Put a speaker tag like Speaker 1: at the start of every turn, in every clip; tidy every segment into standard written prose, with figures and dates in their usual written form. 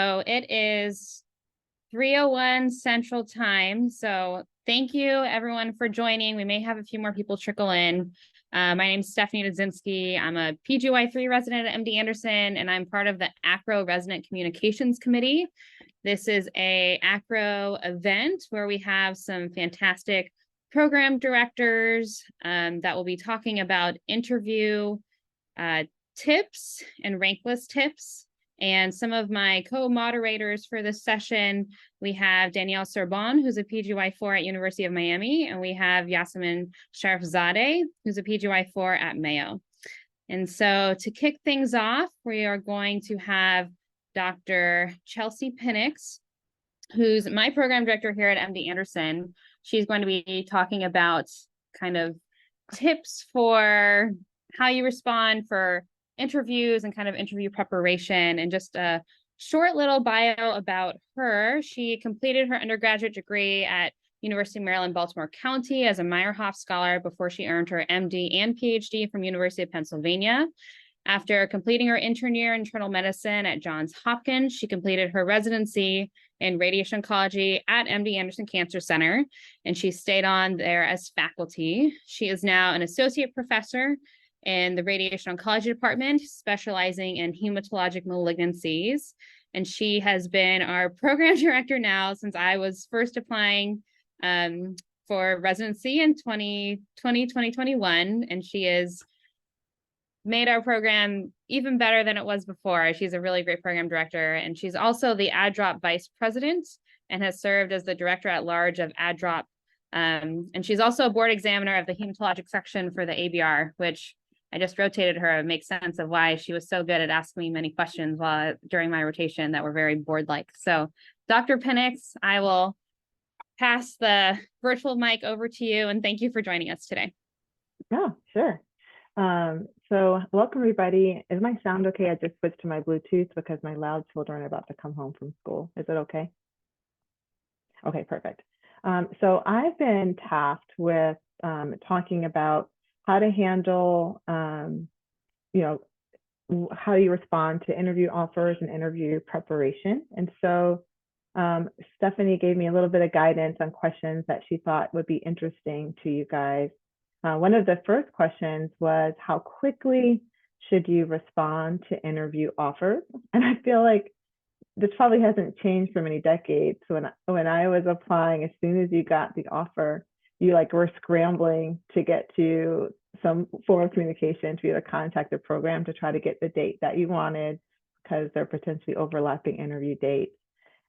Speaker 1: So it is 3:01 Central Time. So thank you everyone for joining. We may have a few more people trickle in. My name is Stephanie Dudzinski. I'm a PGY3 resident at MD Anderson, and I'm part of the ACRO Resident Communications Committee. This is a ACRO event where we have some fantastic program directors that will be talking about interview tips and rank list tips. And some of my co-moderators for this session, we have Danielle Sorbonne, who's a PGY4 at University of Miami, and we have Yasemin Sharifzadeh, who's a PGY4 at Mayo. And so to kick things off, we are going to have Dr. Chelsea Pinnix, who's my program director here at MD Anderson. She's going to be talking about kind of tips for how you respond for interviews and kind of interview preparation, and just a short little bio about her. She completed her undergraduate degree at University of Maryland, Baltimore County as a Meyerhoff Scholar before she earned her MD and PhD from University of Pennsylvania. After completing her intern year in internal medicine at Johns Hopkins, she completed her residency in radiation oncology at MD Anderson Cancer Center, and she stayed on there as faculty. She is now an associate professor in the radiation oncology department, specializing in hematologic malignancies. And she has been our program director now since I was first applying for residency in 2021. And she has made our program even better than it was before. She's a really great program director. And she's also the ADDROP vice president and has served as the director at large of ADDROP. And she's also a board examiner of the hematologic section for the ABR, which I just rotated her. It makes sense of why she was so good at asking me many questions during my rotation that were very board-like. So Dr. Pinnix, I will pass the virtual mic over to you, and thank you for joining us today.
Speaker 2: Yeah, sure. So welcome everybody. Is my sound okay? I just switched to my Bluetooth because my loud children are about to come home from school. Is it okay? Okay, perfect. So I've been tasked with talking about how to handle, how you respond to interview offers and interview preparation. And so Stephanie gave me a little bit of guidance on questions that she thought would be interesting to you guys. One of the first questions was, how quickly should you respond to interview offers? And I feel like this probably hasn't changed for many decades. So when I was applying, as soon as you got the offer, you were scrambling to get to some form of communication to either contact the program to try to get the date that you wanted, because they're potentially overlapping interview dates.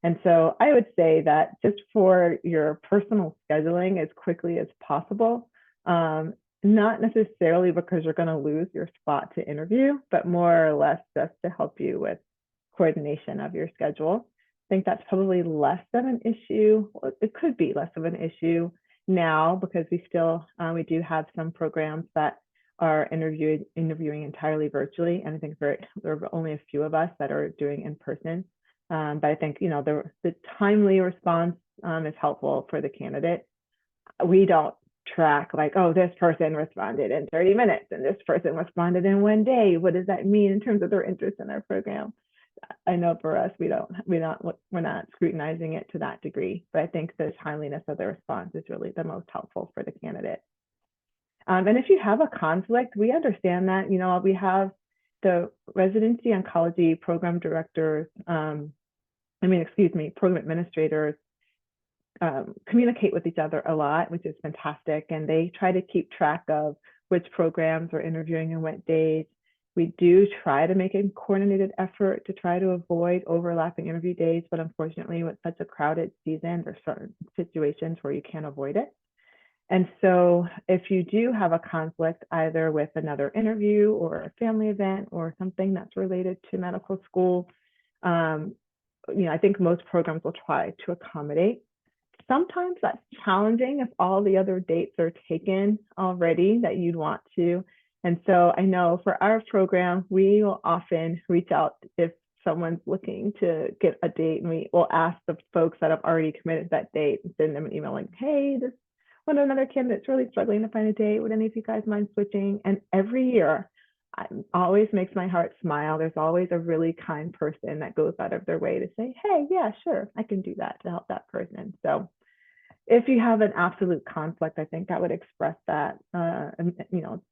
Speaker 2: And so I would say that just for your personal scheduling, as quickly as possible, not necessarily because you're going to lose your spot to interview, but more or less just to help you with coordination of your schedule. I think that's probably less of an issue. It could be less of an issue now, because we do have some programs that are interviewing entirely virtually, and I think there are only a few of us that are doing in person. But I think the timely response is helpful for the candidate. We don't track this person responded in 30 minutes and this person responded in 1 day. What does that mean in terms of their interest in our program? I know for us, we're not scrutinizing it to that degree, but I think the timeliness of the response is really the most helpful for the candidate. And if you have a conflict, we understand that. We have the residency oncology program directors, program administrators communicate with each other a lot, which is fantastic, and they try to keep track of which programs are interviewing and what days. We do try to make a coordinated effort to try to avoid overlapping interview days, but unfortunately with such a crowded season, there's certain situations where you can't avoid it. And so if you do have a conflict either with another interview or a family event or something that's related to medical school, I think most programs will try to accommodate. Sometimes that's challenging if all the other dates are taken already that you'd want to. And so I know for our program, we will often reach out if someone's looking to get a date, and we will ask the folks that have already committed that date and send them an email like, hey, this one of another candidate's really struggling to find a date. Would any of you guys mind switching? And every year always makes my heart smile. There's always a really kind person that goes out of their way to say, hey, yeah, sure, I can do that to help that person. So if you have an absolute conflict, I think I would express that, and,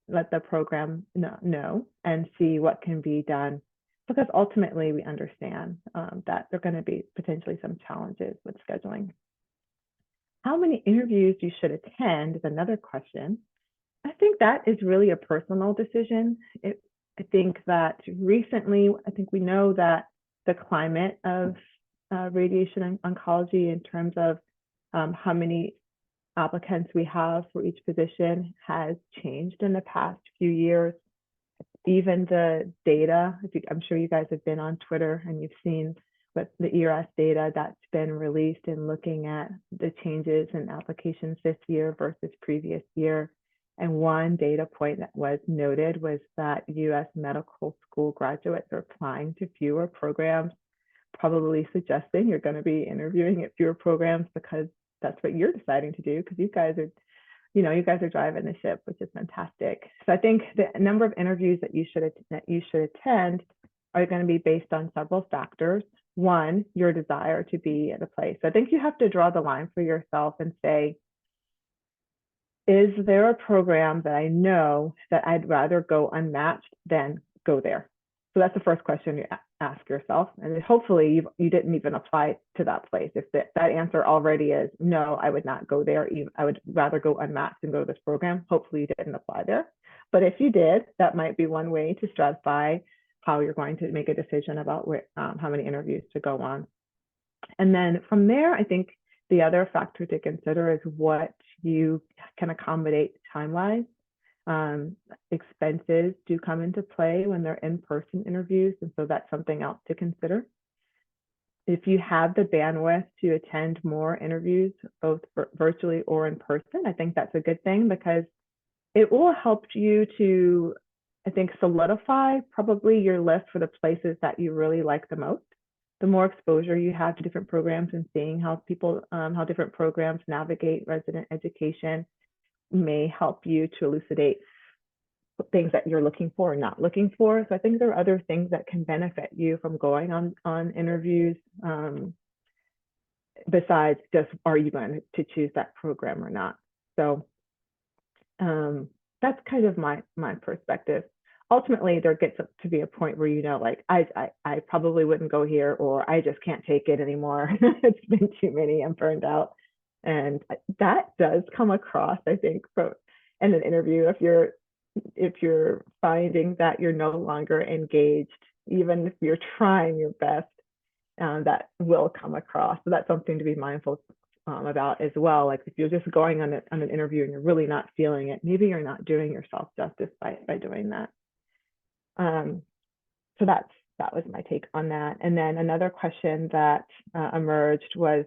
Speaker 2: let the program know and see what can be done, because ultimately we understand that there are going to be potentially some challenges with scheduling. How many interviews you should attend is another question. I think that is really a personal decision. I think that recently, I think we know that the climate of radiation and oncology in terms of how many applicants we have for each position has changed in the past few years. Even the data, I'm sure you guys have been on Twitter and you've seen what the ERS data that's been released and looking at the changes in applications this year versus previous year. And one data point that was noted was that US medical school graduates are applying to fewer programs, probably suggesting you're going to be interviewing at fewer programs because that's what you're deciding to do, because you guys are driving the ship, which is fantastic. So I think the number of interviews that you should attend are going to be based on several factors. One, your desire to be at a place. So I think you have to draw the line for yourself and say, is there a program that I know that I'd rather go unmatched than go there? So that's the first question you ask yourself. And hopefully you didn't even apply to that place. If that answer already is, no, I would not go there. I would rather go unmatched and go to this program. Hopefully you didn't apply there. But if you did, that might be one way to stratify how you're going to make a decision about how many interviews to go on. And then from there, I think the other factor to consider is what you can accommodate time-wise. Expenses do come into play when they're in-person interviews, and so that's something else to consider. If you have the bandwidth to attend more interviews, both virtually or in person, I think that's a good thing, because it will help you to, I think, solidify probably your list for the places that you really like the most. The more exposure you have to different programs and seeing how different programs navigate resident education may help you to elucidate things that you're looking for or not looking for. So I think there are other things that can benefit you from going on interviews, besides just, are you going to choose that program or not? So that's kind of my perspective. Ultimately, there gets to be a point where, like, I probably wouldn't go here, or I just can't take it anymore. It's been too many, I'm burned out. And that does come across, I think, in an interview. If you're finding that you're no longer engaged, even if you're trying your best, that will come across. So that's something to be mindful about as well. Like, if you're just going on an interview and you're really not feeling it, maybe you're not doing yourself justice by doing that. So that was my take on that. And then another question that emerged was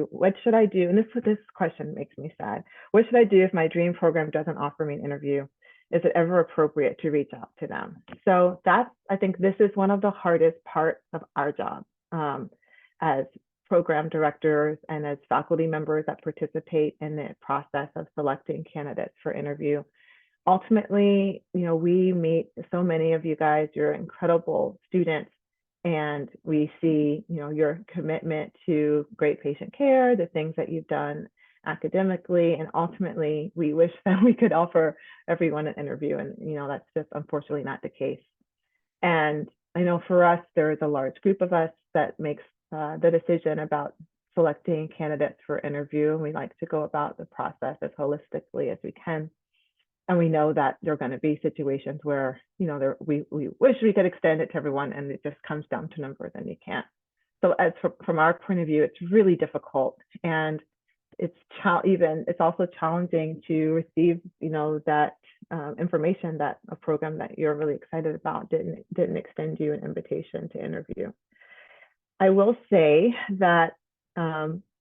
Speaker 2: what should I do? And this question makes me sad. What should I do if my dream program doesn't offer me an interview? Is it ever appropriate to reach out to them? So I think this is one of the hardest parts of our job as program directors and as faculty members that participate in the process of selecting candidates for interview. Ultimately, we meet so many of you guys. You're incredible students, and we see, your commitment to great patient care, the things that you've done academically, and ultimately, we wish that we could offer everyone an interview, and that's just unfortunately not the case. And I know for us, there is a large group of us that makes the decision about selecting candidates for interview, and we like to go about the process as holistically as we can. And we know that there are going to be situations where, we wish we could extend it to everyone, and it just comes down to numbers and you can't. So from our point of view, it's really difficult. And it's also challenging to receive, that information that a program that you're really excited about didn't extend you an invitation to interview. I will say that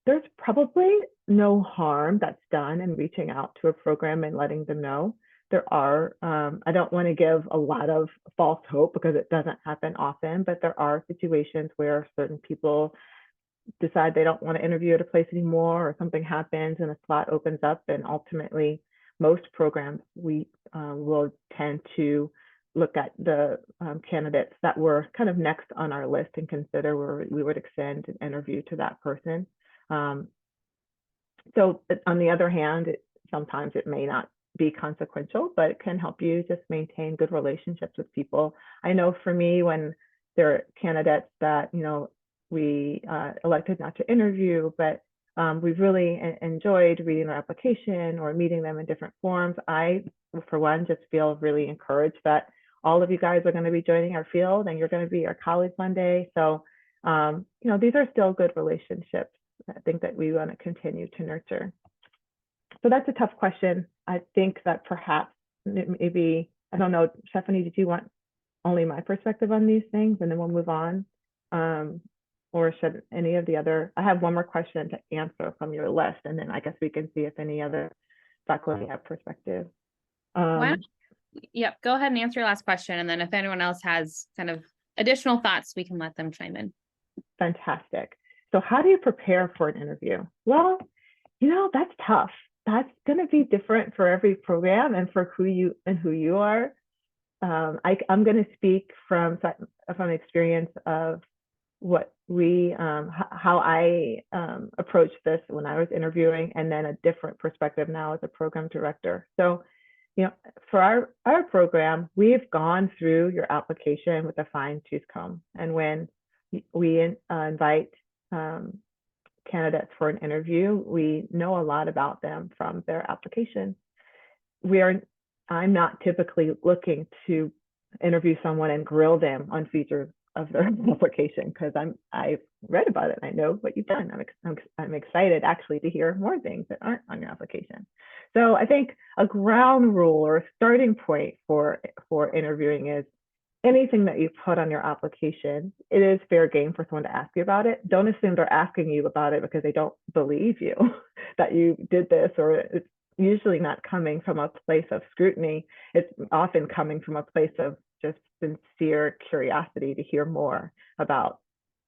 Speaker 2: there's probably no harm that's done in reaching out to a program and letting them know. There are, I don't want to give a lot of false hope because it doesn't happen often, but there are situations where certain people decide they don't want to interview at a place anymore, or something happens and a slot opens up, and ultimately most programs we will tend to look at the candidates that were kind of next on our list and consider where we would extend an interview to that person. So on the other hand, sometimes it may not be consequential, but it can help you just maintain good relationships with people. I know for me, when there are candidates that, you know, we elected not to interview, but we've really enjoyed reading their application or meeting them in different forums. I, for one, just feel really encouraged that all of you guys are going to be joining our field and you're going to be our colleagues one day. So, you know, these are still good relationships, I think, that we want to continue to nurture. So that's a tough question. I think that perhaps maybe, I don't know, Stephanie, did you want only my perspective on these things and then we'll move on? Or should any of the other, I have one more question to answer from your list, and then I guess we can see if any other faculty have perspective.
Speaker 1: Yep, go ahead and answer your last question. And then if anyone else has kind of additional thoughts, we can let them chime in.
Speaker 2: Fantastic. So how do you prepare for an interview? Well, you know, that's tough. That's going to be different for every program and for who you are. I'm going to speak from experience of what we, how I approached this when I was interviewing, and then a different perspective now as a program director. So, you know, for our program, we've gone through your application with a fine-tooth comb. And when we invite candidates for an interview, we know a lot about them from their application. I'm not typically looking to interview someone and grill them on features of their application, because I've read about it and I know what you've done. I'm excited actually to hear more things that aren't on your application. So I think a ground rule or a starting point for interviewing is anything that you put on your application, it is fair game for someone to ask you about it. Don't assume they're asking you about it because they don't believe you that you did this, or it's usually not coming from a place of scrutiny. It's often coming from a place of just sincere curiosity to hear more about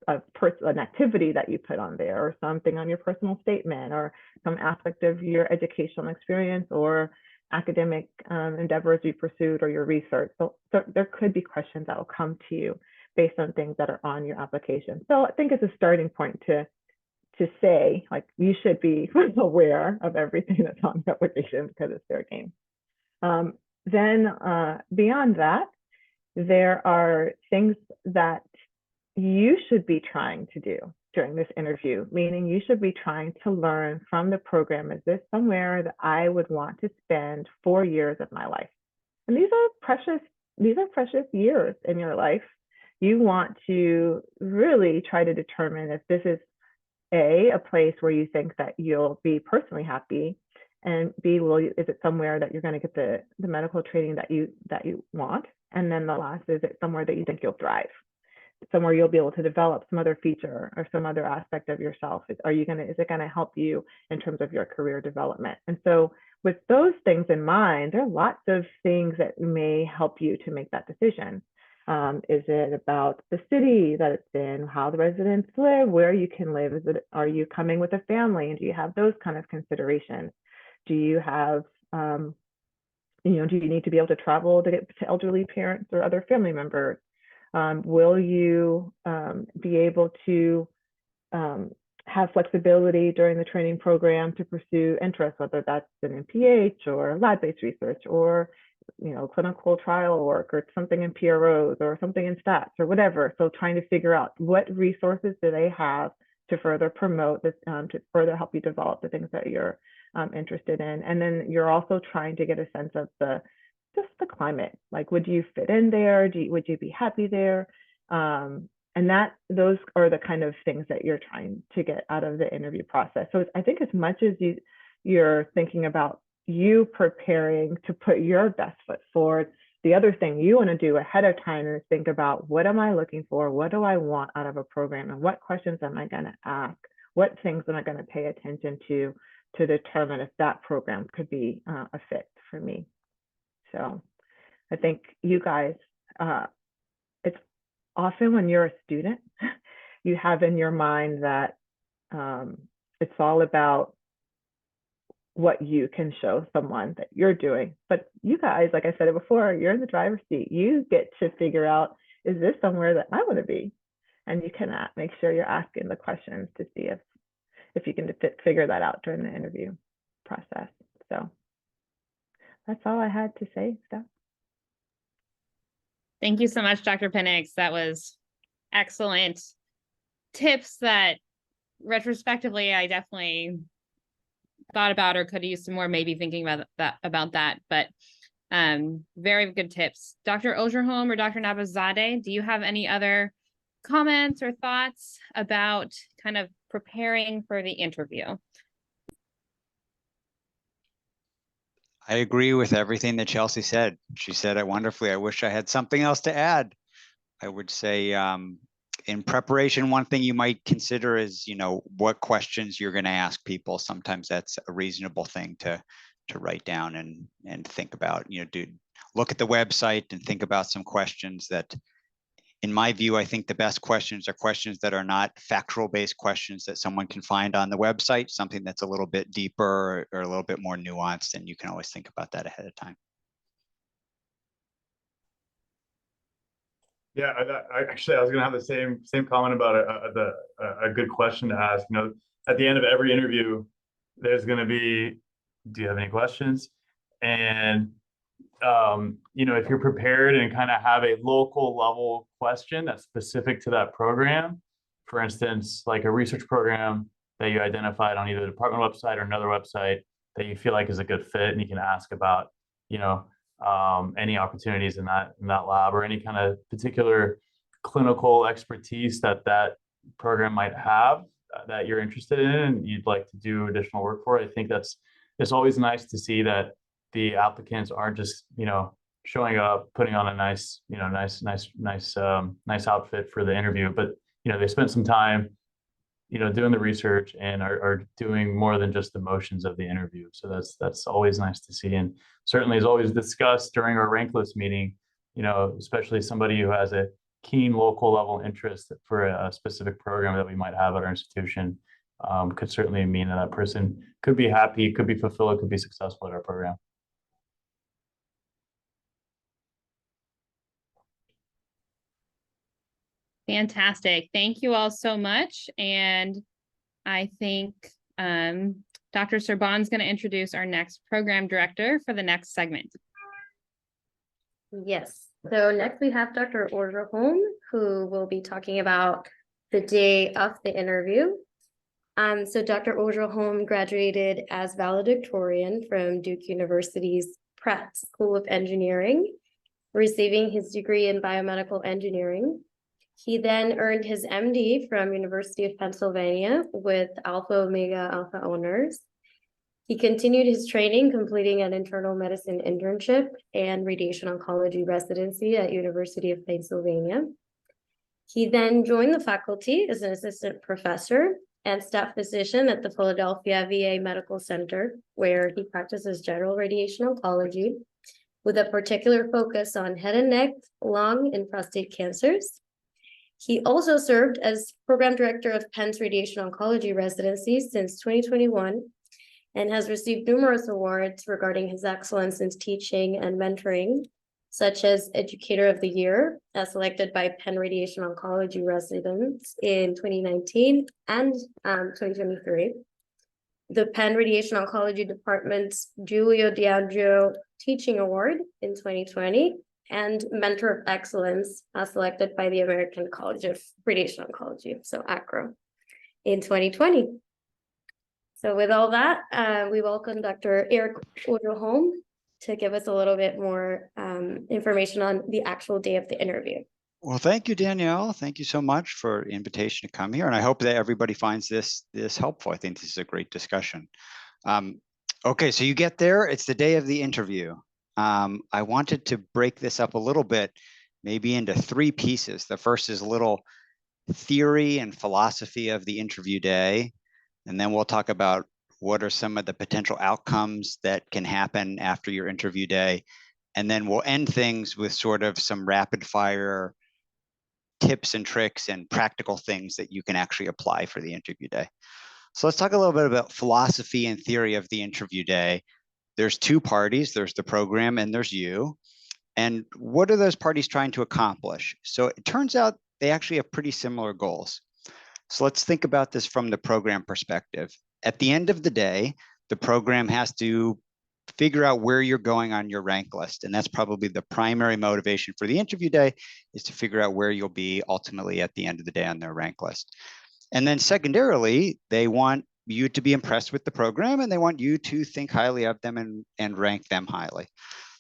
Speaker 2: an activity that you put on there, or something on your personal statement, or some aspect of your educational experience or academic endeavors you pursued, or your research. So there could be questions that will come to you based on things that are on your application. So I think it's a starting point to say, like, you should be aware of everything that's on the application because it's fair game. Then beyond that, there are things that you should be trying to do during this interview, meaning you should be trying to learn from the program. Is this somewhere that I would want to spend 4 years of my life? And these are precious years in your life. You want to really try to determine if this is a place where you think that you'll be personally happy, and B, is it somewhere that you're going to get the medical training that you want? And then the last, is it somewhere that you think you'll thrive? Somewhere you'll be able to develop some other feature or some other aspect of yourself? Is it going to help you in terms of your career development? And so with those things in mind, there are lots of things that may help you to make that decision. Is it about the city that it's in, how the residents live, where you can live? Are you coming with a family, and do you have those kind of considerations? Do you have, do you need to be able to travel to get to elderly parents or other family members? Will you be able to have flexibility during the training program to pursue interests, whether that's in MPH or lab-based research, or clinical trial work, or something in PROs, or something in stats, or whatever? So trying to figure out what resources do they have to further promote this, to further help you develop the things that you're interested in. And then you're also trying to get a sense of just the climate. Like, would you fit in there? Would you be happy there? And those are the kind of things that you're trying to get out of the interview process. So I think as much as you're thinking about you preparing to put your best foot forward, the other thing you want to do ahead of time is think about, what am I looking for? What do I want out of a program? And what questions am I going to ask? What things am I going to pay attention to determine if that program could be a fit for me? So I think you guys, it's often when you're a student, you have in your mind that it's all about what you can show someone that you're doing. But you guys, like I said it before, you're in the driver's seat. You get to figure out, is this somewhere that I want to be? And you can make sure you're asking the questions to see if you can figure that out during the interview process. So that's all I had to say, Steph.
Speaker 1: Thank you so much, Dr. Pinnix. That was excellent tips that retrospectively I definitely thought about or could use some more maybe thinking about that. But very good tips. Dr. Ojerholm or Dr. Nabavizadeh, do you have any other comments or thoughts about kind of preparing for the interview?
Speaker 3: I agree with everything that Chelsea said. She said it wonderfully. I wish I had something else to add. I would say in preparation, one thing you might consider is, what questions you're going to ask people. Sometimes that's a reasonable thing to write down and think about. Look at the website and think about some questions that, in my view, I think the best questions are questions that are not factual-based questions that someone can find on the website, something that's a little bit deeper or a little bit more nuanced, and you can always think about that ahead of time.
Speaker 4: Yeah, I was going to have the same comment about a good question to ask. At the end of every interview, there's going to be, do you have any questions? And if you're prepared and kind of have a local level question that's specific to that program, for instance, like a research program that you identified on either the department website or another website that you feel like is a good fit, and you can ask about, any opportunities in that lab or any kind of particular clinical expertise that program might have that you're interested in and you'd like to do additional work for. I think it's always nice to see that the applicants aren't just, showing up, putting on a nice outfit for the interview, but, they spent some time, doing the research and are doing more than just the motions of the interview. So that's always nice to see. And certainly is always discussed during our rank list meeting, especially somebody who has a keen local level interest for a specific program that we might have at our institution, could certainly mean that person could be happy, could be fulfilled, could be successful at our program.
Speaker 1: Fantastic. Thank you all so much. And I think Dr. Sorbonne's going to introduce our next program director for the next segment.
Speaker 5: Yes. So next we have Dr. Ojerholm, who will be talking about the day of the interview. So Dr. Ojerholm graduated as valedictorian from Duke University's Pratt School of Engineering, receiving his degree in biomedical engineering. He then earned his MD from University of Pennsylvania with Alpha Omega Alpha honors. He continued his training, completing an internal medicine internship and radiation oncology residency at University of Pennsylvania. He then joined the faculty as an assistant professor and staff physician at the Philadelphia VA Medical Center, where he practices general radiation oncology with a particular focus on head and neck, lung, and prostate cancers. He also served as program director of Penn's radiation oncology residency since 2021 and has received numerous awards regarding his excellence in teaching and mentoring, such as Educator of the Year, as selected by Penn Radiation Oncology residents in 2019 and 2023. The Penn Radiation Oncology Department's Giulio D'Angio Teaching Award in 2020, and Mentor of Excellence, selected by the American College of Radiation Oncology, so ACRO, in 2020. So with all that, we welcome Dr. Eric Ojerholm to give us a little bit more information on the actual day of the interview.
Speaker 3: Well, thank you, Danielle. Thank you so much for the invitation to come here. And I hope that everybody finds this helpful. I think this is a great discussion. Okay, so you get there, it's the day of the interview. I wanted to break this up a little bit, maybe into three pieces. The first is a little theory and philosophy of the interview day. And then we'll talk about what are some of the potential outcomes that can happen after your interview day. And then we'll end things with sort of some rapid fire tips and tricks and practical things that you can actually apply for the interview day. So let's talk a little bit about philosophy and theory of the interview day. There's two parties, there's the program and there's you. And what are those parties trying to accomplish? So it turns out they actually have pretty similar goals. So let's think about this from the program perspective. At the end of the day, the program has to figure out where you're going on your rank list. And that's probably the primary motivation for the interview day, is to figure out where you'll be ultimately at the end of the day on their rank list. And then secondarily, they want you to be impressed with the program, and they want you to think highly of them and rank them highly.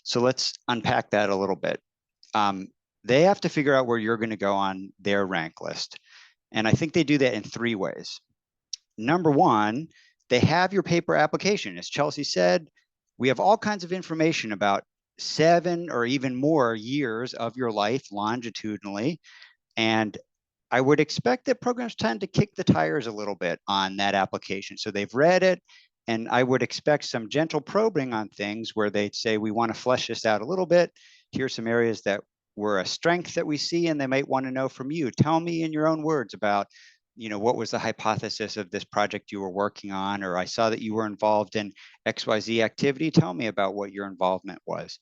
Speaker 3: So let's unpack that a little bit. They have to figure out where you're going to go on their rank list. And I think they do that in three ways. Number one, they have your paper application. As Chelsea said, we have all kinds of information about 7 or even more years of your life longitudinally. And I would expect that programs tend to kick the tires a little bit on that application. So they've read it, and I would expect some gentle probing on things where they'd say, we want to flesh this out a little bit. Here's some areas that were a strength that we see, and they might want to know from you. Tell me in your own words about, what was the hypothesis of this project you were working on? Or I saw that you were involved in XYZ activity. Tell me about what your involvement was.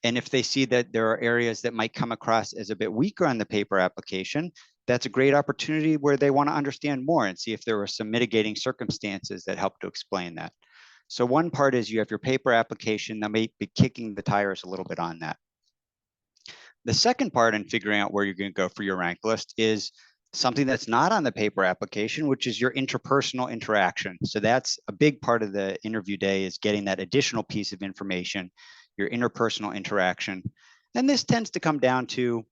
Speaker 3: And if they see that there are areas that might come across as a bit weaker on the paper application, that's a great opportunity where they want to understand more and see if there were some mitigating circumstances that help to explain that. So one part is you have your paper application that may be kicking the tires a little bit on that. The second part in figuring out where you're going to go for your rank list is something that's not on the paper application, which is your interpersonal interaction. So that's a big part of the interview day, is getting that additional piece of information, your interpersonal interaction. And this tends to come down to,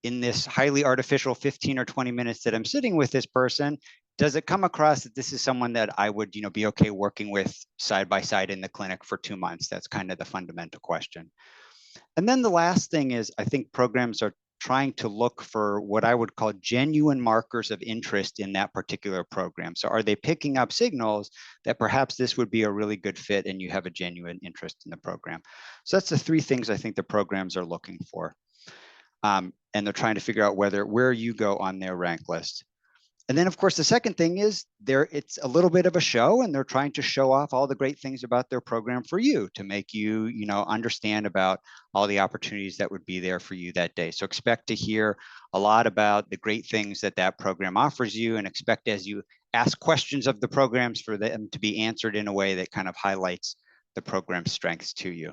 Speaker 3: in this highly artificial 15 or 20 minutes that I'm sitting with this person, does it come across that this is someone that I would be okay working with side by side in the clinic for 2 months? That's kind of the fundamental question. And then the last thing is, I think programs are trying to look for what I would call genuine markers of interest in that particular program. So are they picking up signals that perhaps this would be a really good fit and you have a genuine interest in the program? So that's the three things I think the programs are looking for. And they're trying to figure out where you go on their rank list. And then, of course, the second thing is it's a little bit of a show, and they're trying to show off all the great things about their program for you to make you, understand about all the opportunities that would be there for you that day. So expect to hear a lot about the great things that program offers you, and expect as you ask questions of the programs for them to be answered in a way that kind of highlights the program's strengths to you.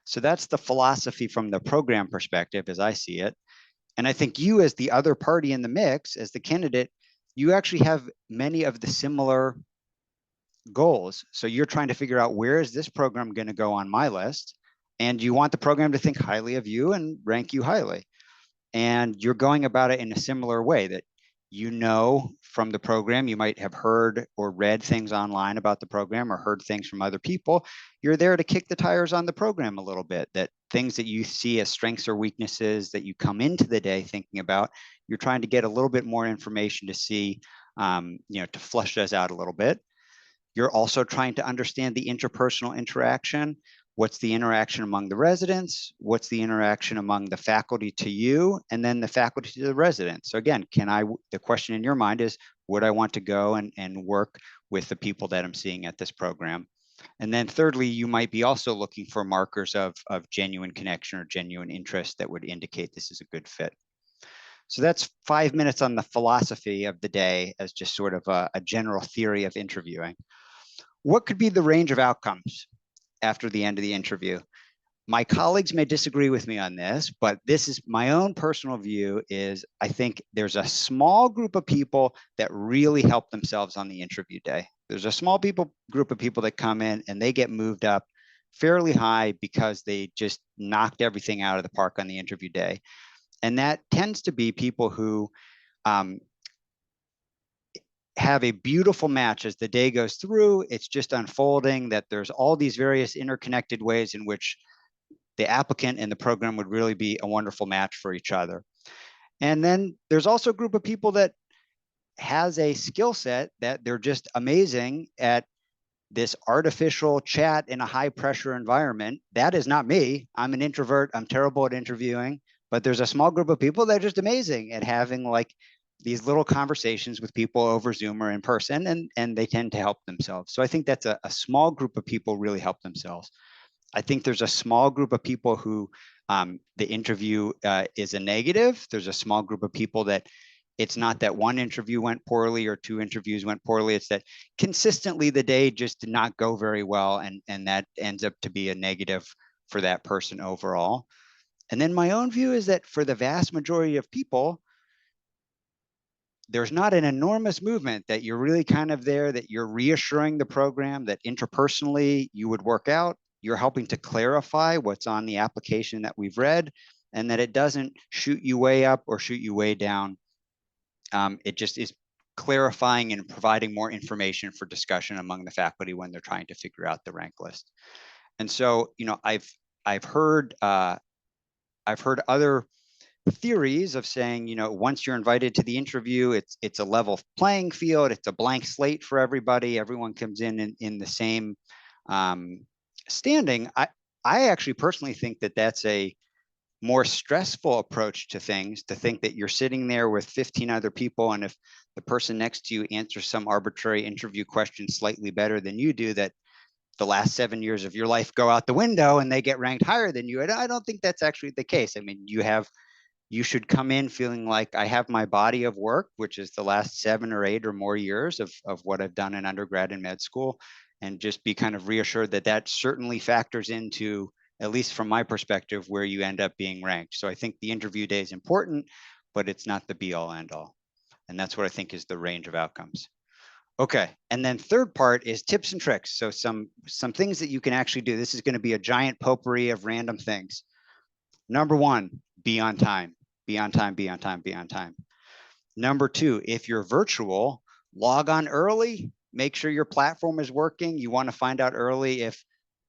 Speaker 3: So that's the philosophy from the program perspective as I see it. And I think you, as the other party in the mix, as the candidate, you actually have many of the similar goals. So you're trying to figure out, where is this program going to go on my list? And you want the program to think highly of you and rank you highly. And you're going about it in a similar way, that from the program, you might have heard or read things online about the program or heard things from other people. You're there to kick the tires on the program a little bit, that things that you see as strengths or weaknesses that you come into the day thinking about, you're trying to get a little bit more information to see, to flush those out a little bit. You're also trying to understand the interpersonal interaction. What's the interaction among the residents? What's the interaction among the faculty to you, and then the faculty to the residents? So again, the question in your mind is, would I want to go and work with the people that I'm seeing at this program? And then thirdly, you might be also looking for markers of genuine connection or genuine interest that would indicate this is a good fit. So that's 5 minutes on the philosophy of the day as just sort of a general theory of interviewing. What could be the range of outcomes after the end of the interview? My colleagues may disagree with me on this, but this is my own personal view. Is I think there's a small group of people that really help themselves on the interview day. There's a small group of people that come in and they get moved up fairly high because they just knocked everything out of the park on the interview day. And that tends to be people who have a beautiful match as the day goes through. It's just unfolding that there's all these various interconnected ways in which the applicant and the program would really be a wonderful match for each other. And then there's also a group of people that has a skill set that they're just amazing at this artificial chat in a high pressure environment. That is not me. I'm an introvert. I'm terrible at interviewing, but there's a small group of people that are just amazing at having these little conversations with people over Zoom or in person, and they tend to help themselves. So I think that's a small group of people really help themselves. I think there's a small group of people who the interview is a negative. There's a small group of people that it's not that one interview went poorly or two interviews went poorly. It's that consistently the day just did not go very well, and that ends up to be a negative for that person overall. And then my own view is that for the vast majority of people, there's not an enormous movement, that you're really kind of there, that you're reassuring the program, that interpersonally you would work out, you're helping to clarify what's on the application that we've read, and that it doesn't shoot you way up or shoot you way down. It just is clarifying and providing more information for discussion among the faculty when they're trying to figure out the rank list. And so, you know, I've heard other theories of saying, you know, once you're invited to the interview, it's a level playing field, it's a blank slate for everybody. Everyone comes in the same standing. I actually personally think that that's a more stressful approach to things, to think that you're sitting there with 15 other people, and if the person next to you answers some arbitrary interview question slightly better than you do, that the last 7 years of your life go out the window and they get ranked higher than you. And I don't think that's actually the case. I mean, you should come in feeling like I have my body of work, which is the last 7 or 8 or more years of what I've done in undergrad and med school, and just be kind of reassured that that certainly factors into, at least from my perspective, where you end up being ranked. So I think the interview day is important, but it's not the be all end all. And that's what I think is the range of outcomes. Okay, and then third part is tips and tricks. So some things that you can actually do. This is going to be a giant potpourri of random things. Number 1, be on time. Be on time, be on time, be on time. Number 2, if you're virtual, log on early, make sure your platform is working. You want to find out early if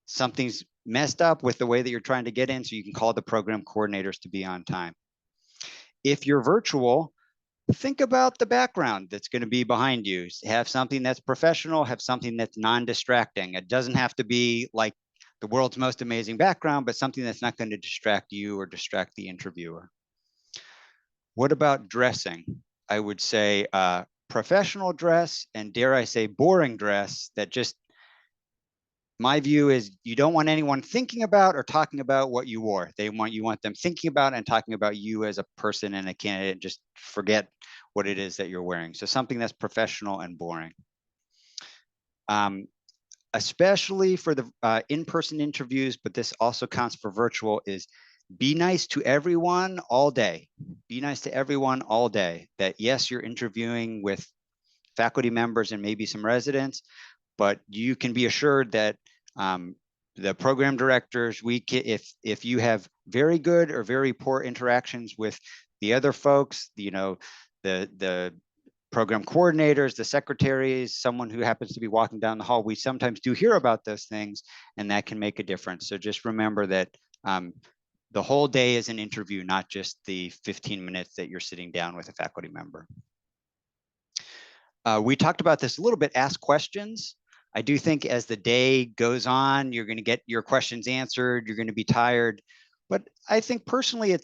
Speaker 3: something's messed up with the way that you're trying to get in, so you can call the program coordinators to be on time. If you're virtual, think about the background that's going to be behind you. Have something that's professional, have something that's non-distracting. It doesn't have to be like the world's most amazing background, but something that's not going to distract you or distract the interviewer. What about dressing? I would say professional dress, and dare I say boring dress, that just, my view is you don't want anyone thinking about or talking about what you wore. You want them thinking about and talking about you as a person and a candidate. Just forget what it is that you're wearing. So something that's professional and boring. Especially for the in-person interviews, but this also counts for virtual, is be nice to everyone all day. Be nice to everyone all day. That yes, you're interviewing with faculty members and maybe some residents, but you can be assured that the program directors, if you have very good or very poor interactions with the other folks, you know, the program coordinators, the secretaries, someone who happens to be walking down the hall, we sometimes do hear about those things, and that can make a difference. So just remember that the whole day is an interview, not just the 15 minutes that you're sitting down with a faculty member. We talked about this a little bit, ask questions. I do think as the day goes on, you're going to get your questions answered, you're going to be tired. But I think personally,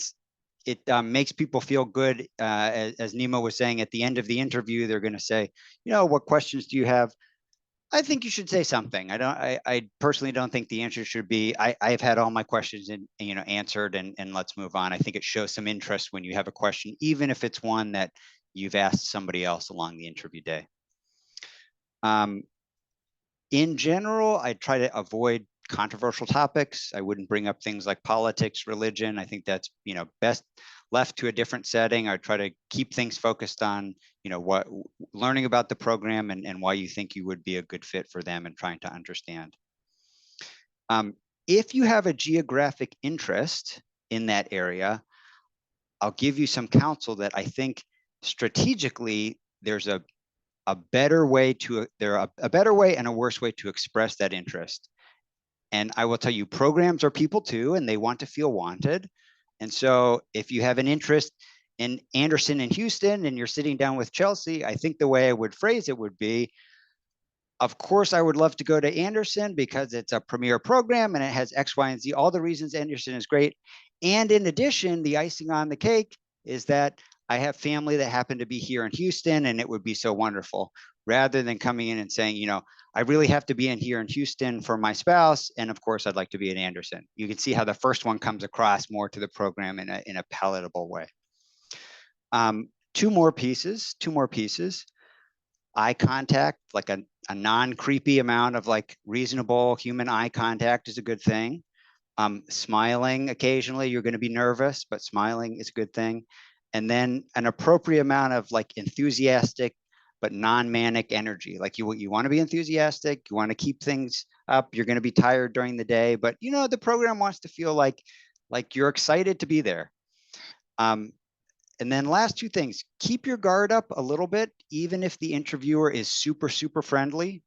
Speaker 3: it makes people feel good. As Nima was saying, at the end of the interview, they're going to say, you know, what questions do you have? I think you should say something. I personally don't think the answer should be, I've had all my questions answered and let's move on. I think it shows some interest when you have a question, even if it's one that you've asked somebody else along the interview day. In general, I try to avoid controversial topics. I wouldn't bring up things like politics, religion. I think that's, you know, best left to a different setting. I try to keep things focused on, you know, learning about the program and why you think you would be a good fit for them and trying to understand. If you have a geographic interest in that area, I'll give you some counsel that I think strategically there's a better way and a worse way to express that interest. And I will tell you, programs are people too, and they want to feel wanted. And so if you have an interest in Anderson and Houston and you're sitting down with Chelsea, I think the way I would phrase it would be, of course, I would love to go to Anderson because it's a premier program and it has X, Y, and Z, all the reasons Anderson is great. And in addition, the icing on the cake is that I have family that happen to be here in Houston and it would be so wonderful, rather than coming in and saying, you know, I really have to be in here in Houston for my spouse. And of course, I'd like to be in Anderson. You can see how the first one comes across more to the program in a palatable way. Two more pieces. Eye contact, like a non-creepy amount of like reasonable human eye contact is a good thing. Smiling occasionally, you're going to be nervous, but smiling is a good thing. And then an appropriate amount of like enthusiastic but non-manic energy. Like you want to be enthusiastic, you want to keep things up, you're going to be tired during the day, but you know, the program wants to feel like you're excited to be there. And then last two things, keep your guard up a little bit, even if the interviewer is super, super friendly.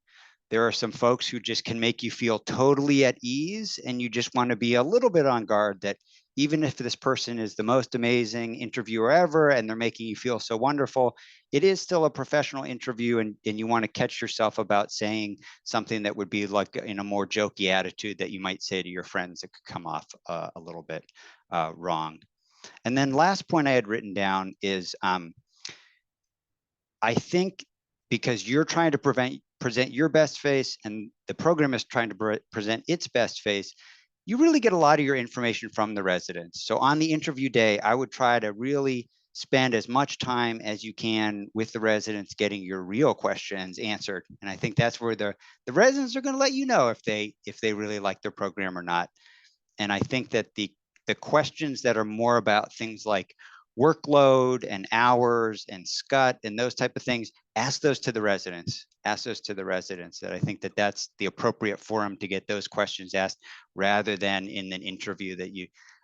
Speaker 3: There are some folks who just can make you feel totally at ease, and you just want to be a little bit on guard that even if this person is the most amazing interviewer ever and they're making you feel so wonderful, it is still a professional interview, and you want to catch yourself about saying something that would be like in a more jokey attitude that you might say to your friends that could come off a little bit wrong. And then last point I had written down is I think because you're trying to present your best face and the program is trying to present its best face, you really get a lot of your information from the residents. So on the interview day, I would try to really spend as much time as you can with the residents getting your real questions answered. And I think that's where the residents are going to let you know if they really like their program or not. And I think that the questions that are more about things like workload and hours and SCUT and those type of things, ask those to the residents. That I think that that's the appropriate forum to get those questions asked, rather than in an interview that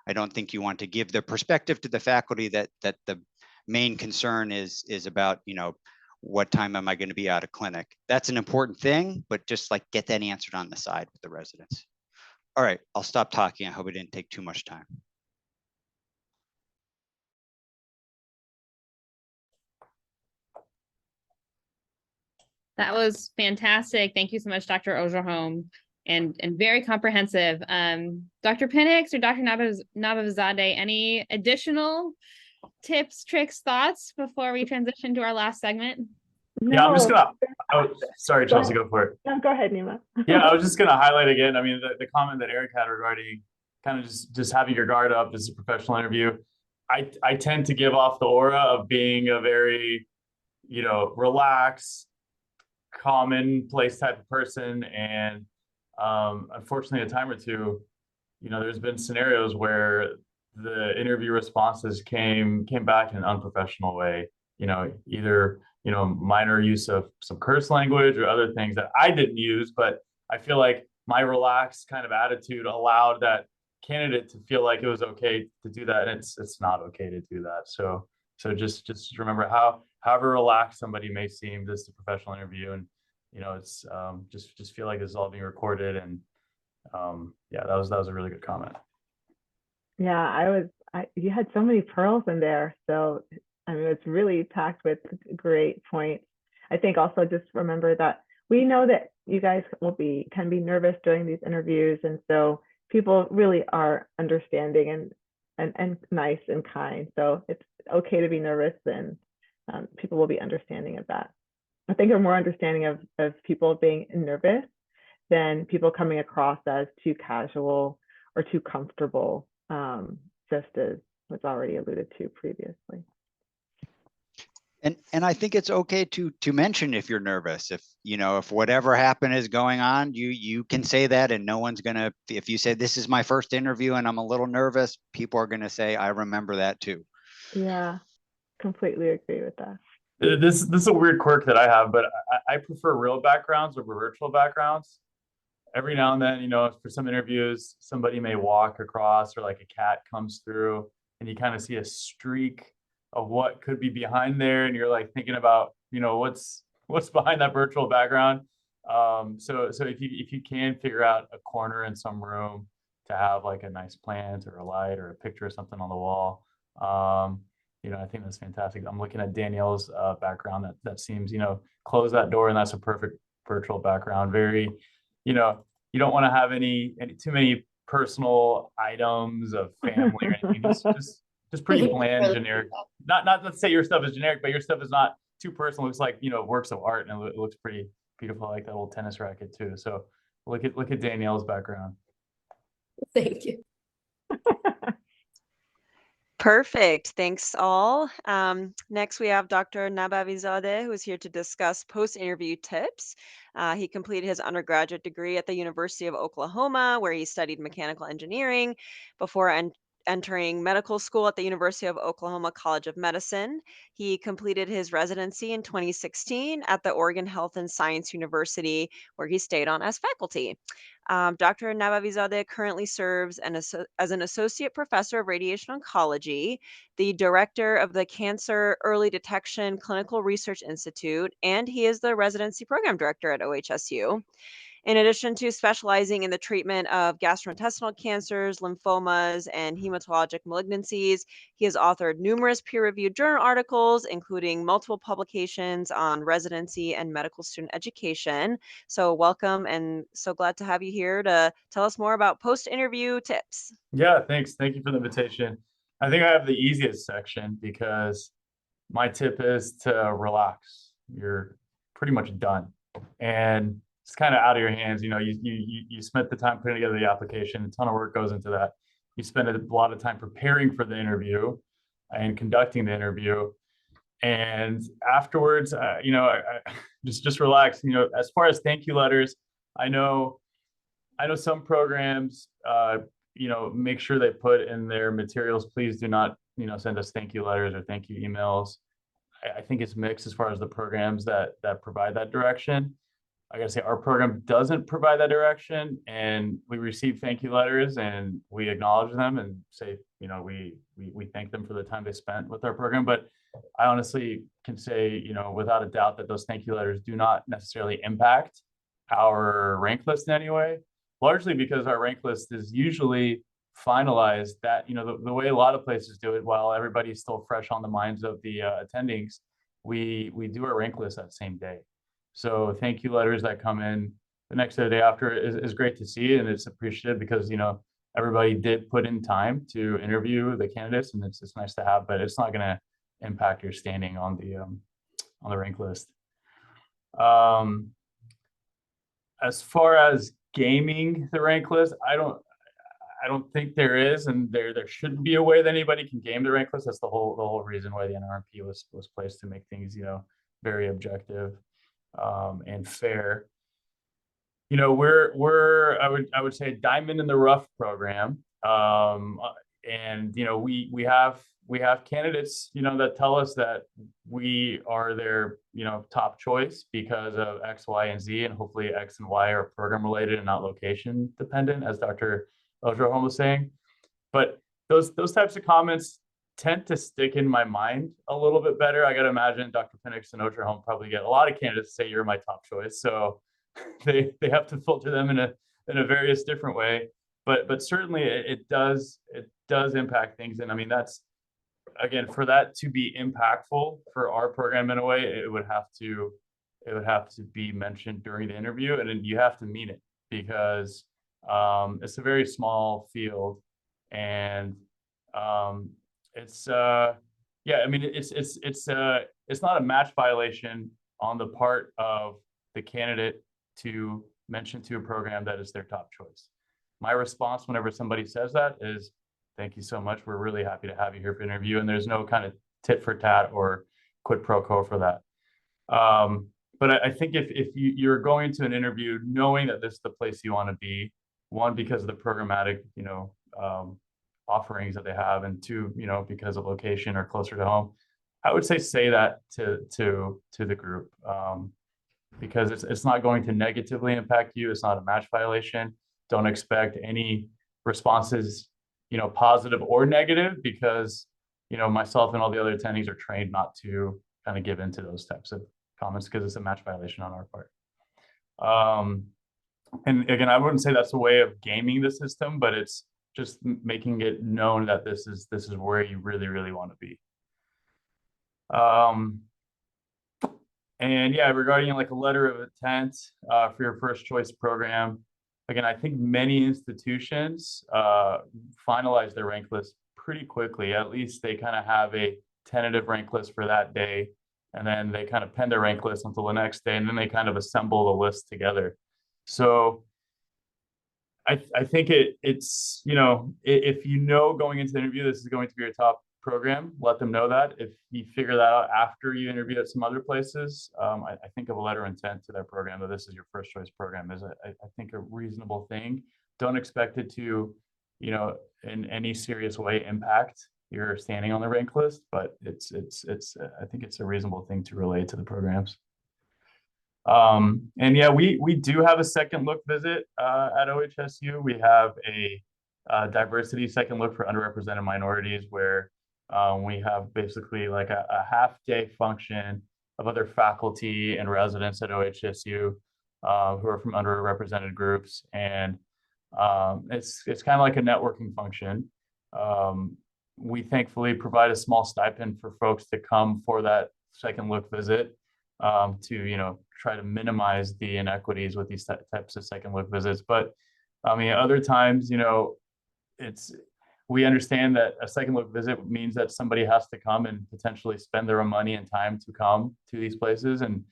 Speaker 3: I don't think you want to give the perspective to the faculty that the main concern is about, you know, what time am I going to be out of clinic? That's an important thing, but just like get that answered on the side with the residents. All right, I'll stop talking. I hope it didn't take too much time.
Speaker 1: That was fantastic. Thank you so much, Dr. Ojerholm, and very comprehensive. Dr. Pinnix or Dr. Nabavizadeh, any additional tips, tricks, thoughts before we transition to our last segment?
Speaker 4: Yeah, I'm just
Speaker 2: No.
Speaker 4: gonna. Oh, sorry, Chelsea, go for it.
Speaker 2: No, go ahead, Nima.
Speaker 4: Yeah, I was just gonna highlight again. I mean, the comment that Eric had regarding kind of just having your guard up. This is a professional interview. I tend to give off the aura of being a very, you know, relaxed, commonplace type of person, and unfortunately, a time or two, you know, there's been scenarios where the interview responses came back in an unprofessional way. You know, either, you know, minor use of some curse language or other things that I didn't use, but I feel like my relaxed kind of attitude allowed that candidate to feel like it was okay to do that, and it's not okay to do that. So just remember however relaxed somebody may seem, this is a professional interview, and you know, it's just feel like this is all being recorded. And yeah, that was a really good comment.
Speaker 2: Yeah, you had so many pearls in there. So I mean, it's really packed with great points. I think also just remember that we know that you guys can be nervous during these interviews, and so people really are understanding and nice and kind. So it's okay to be nervous, and people will be understanding of that. I think they're more understanding of people being nervous than people coming across as too casual or too comfortable, just as was already alluded to previously.
Speaker 3: And I think it's okay to mention if you're nervous. If you know, if whatever happened is going on, you can say that, and no one's gonna. If you say this is my first interview and I'm a little nervous, people are gonna say I remember that too.
Speaker 2: Yeah, completely agree with that.
Speaker 4: This is a weird quirk that I have, but I prefer real backgrounds over virtual backgrounds. Every now and then, you know, for some interviews, somebody may walk across, or like a cat comes through, and you kind of see a streak of what could be behind there, and you're like thinking about, you know, what's behind that virtual background. So if you can figure out a corner in some room to have like a nice plant or a light or a picture or something on the wall, you know, I think that's fantastic. I'm looking at Danielle's background. That seems, you know, close that door, and that's a perfect virtual background. Very, you know, you don't want to have any too many personal items of family or anything. just pretty bland,
Speaker 5: Really
Speaker 4: generic. Not let's say your stuff is generic, but your stuff is not too personal. It looks like, you know, works of art, and it looks pretty beautiful. I like that old tennis racket too. So look at Danielle's background.
Speaker 5: Thank you.
Speaker 6: Perfect. Thanks all. Next, we have Dr. Nabavizadeh, who is here to discuss post-interview tips. He completed his undergraduate degree at the University of Oklahoma, where he studied mechanical engineering before entering medical school at the University of Oklahoma College of Medicine. He completed his residency in 2016 at the Oregon Health and Science University, where he stayed on as faculty. Dr. Nabavizadeh currently serves as an associate professor of radiation oncology, the director of the Cancer Early Detection Clinical Research Institute, and he is the residency program director at OHSU. In addition to specializing in the treatment of gastrointestinal cancers, lymphomas, and hematologic malignancies, he has authored numerous peer-reviewed journal articles, including multiple publications on residency and medical student education. So welcome, and so glad to have you here to tell us more about post-interview tips.
Speaker 4: Yeah, thanks. Thank you for the invitation. I think I have the easiest section because my tip is to relax. You're pretty much done. And it's kind of out of your hands. You know, you spent the time putting together the application. A ton of work goes into that. You spend a lot of time preparing for the interview and conducting the interview. And afterwards, you know, just relax. You know, as far as thank you letters, I know some programs, you know, make sure they put in their materials, please do not, you know, send us thank you letters or thank you emails. I think it's mixed as far as the programs that provide that direction. I gotta say, our program doesn't provide that direction, and we receive thank you letters and we acknowledge them and say, you know, we thank them for the time they spent with our program. But I honestly can say, you know, without a doubt that those thank you letters do not necessarily impact our rank list in any way, largely because our rank list is usually finalized that, you know, the way a lot of places do it, while everybody's still fresh on the minds of the attendings, we do our rank list that same day. So thank you letters that come in the next day, the day after is great to see, and it's appreciated because, you know, everybody did put in time to interview the candidates, and it's nice to have, but it's not going to impact your standing on the rank list. As far as gaming the rank list, I don't think there is, and there shouldn't be a way that anybody can game the rank list. That's the whole reason why the NRMP was placed, to make things, you know, very objective and fair. You know, we're I would say a diamond in the rough program, and you know, we have candidates, you know, that tell us that we are their, you know, top choice because of X, Y, and Z, and hopefully X and Y are program related and not location dependent, as Dr. Ojerholm was saying. But those types of comments tend to stick in my mind a little bit better. I got to imagine Dr. Pinnix and Ojerholm probably get a lot of candidates say you're my top choice, so they have to filter them in a various different way. But certainly it does impact things, and I mean, that's, again, for that to be impactful for our program in a way, it would have to be mentioned during the interview, and then you have to mean it, because it's a very small field, and it's yeah, I mean, it's not a match violation on the part of the candidate to mention to a program that is their top choice. My response whenever somebody says that is, thank you so much. We're really happy to have you here for an interview. And there's no kind of tit for tat or quid pro quo for that. But I think if you're going to an interview knowing that this is the place you want to be, one, because of the programmatic, you know, offerings that they have, and two, you know, because of location or closer to home, I would say that to the group, because it's not going to negatively impact you. It's not a match violation. Don't expect any responses, you know, positive or negative, because, you know, myself and all the other attendees are trained not to kind of give into those types of comments, because it's a match violation on our part. And again, I wouldn't say that's a way of gaming the system, but it's just making it known that this is where you really want to be. And yeah, regarding like a letter of intent for your first choice program, again, I think many institutions finalize their rank list pretty quickly. At least they kind of have a tentative rank list for that day, and then they kind of pen their rank list until the next day, and then they kind of assemble the list together. So I think it's, you know, if you know going into the interview, this is going to be your top program, let them know that. If you figure that out after you interview at some other places, I think of a letter of intent to their program that this is your first choice program is, I think, a reasonable thing. Don't expect it to, you know, in any serious way impact your standing on the rank list, but it's I think it's a reasonable thing to relate to the programs. And yeah, we do have a second look visit at OHSU. We have a diversity second look for underrepresented minorities where we have basically like a half-day function of other faculty and residents at OHSU who are from underrepresented groups. And it's kind of like a networking function. We thankfully provide a small stipend for folks to come for that second look visit to, you know, try to minimize the inequities with these types of second look visits. But I mean, other times, you know, we understand that a second look visit means that somebody has to come and potentially spend their own money and time to come to these places. And,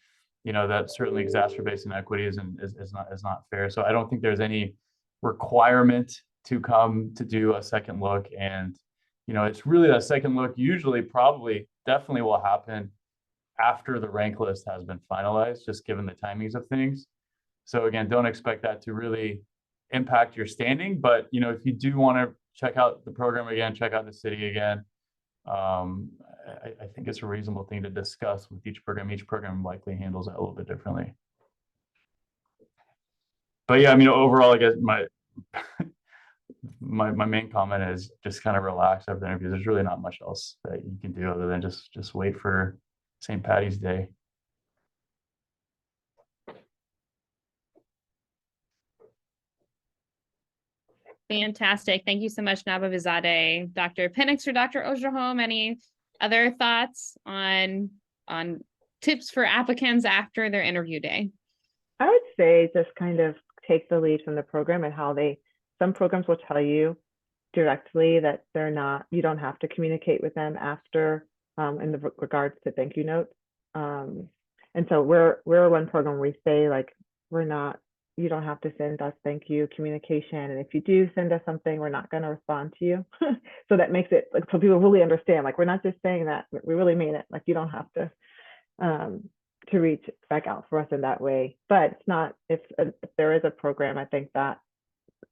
Speaker 4: you know, that certainly exacerbates inequities and is not fair. So I don't think there's any requirement to come to do a second look. And, you know, it's really a second look usually probably definitely will happen after the rank list has been finalized, just given the timings of things. So again, don't expect that to really impact your standing. But, you know, if you do want to check out the program again, check out the city again, I think it's a reasonable thing to discuss with each program. Each program likely handles that a little bit differently. But yeah, I mean, overall, I guess my main comment is just kind of relax after the interview. There's really not much else that you can do other than just wait for St. Patty's Day.
Speaker 1: Fantastic. Thank you so much, Nabavizadeh. Dr. Pinnix or Dr. Ojerholm, any other thoughts on tips for applicants after their interview day?
Speaker 2: I would say just kind of take the lead from the program and how some programs will tell you directly that you don't have to communicate with them after in the regards to thank you notes. And so we're one program where we say like, you don't have to send us thank you communication. And if you do send us something, we're not going to respond to you. So that makes it like, so people really understand, like, we're not just saying that, we really mean it. Like, you don't have to reach back out for us in that way. But it's not, if there is a program, I think that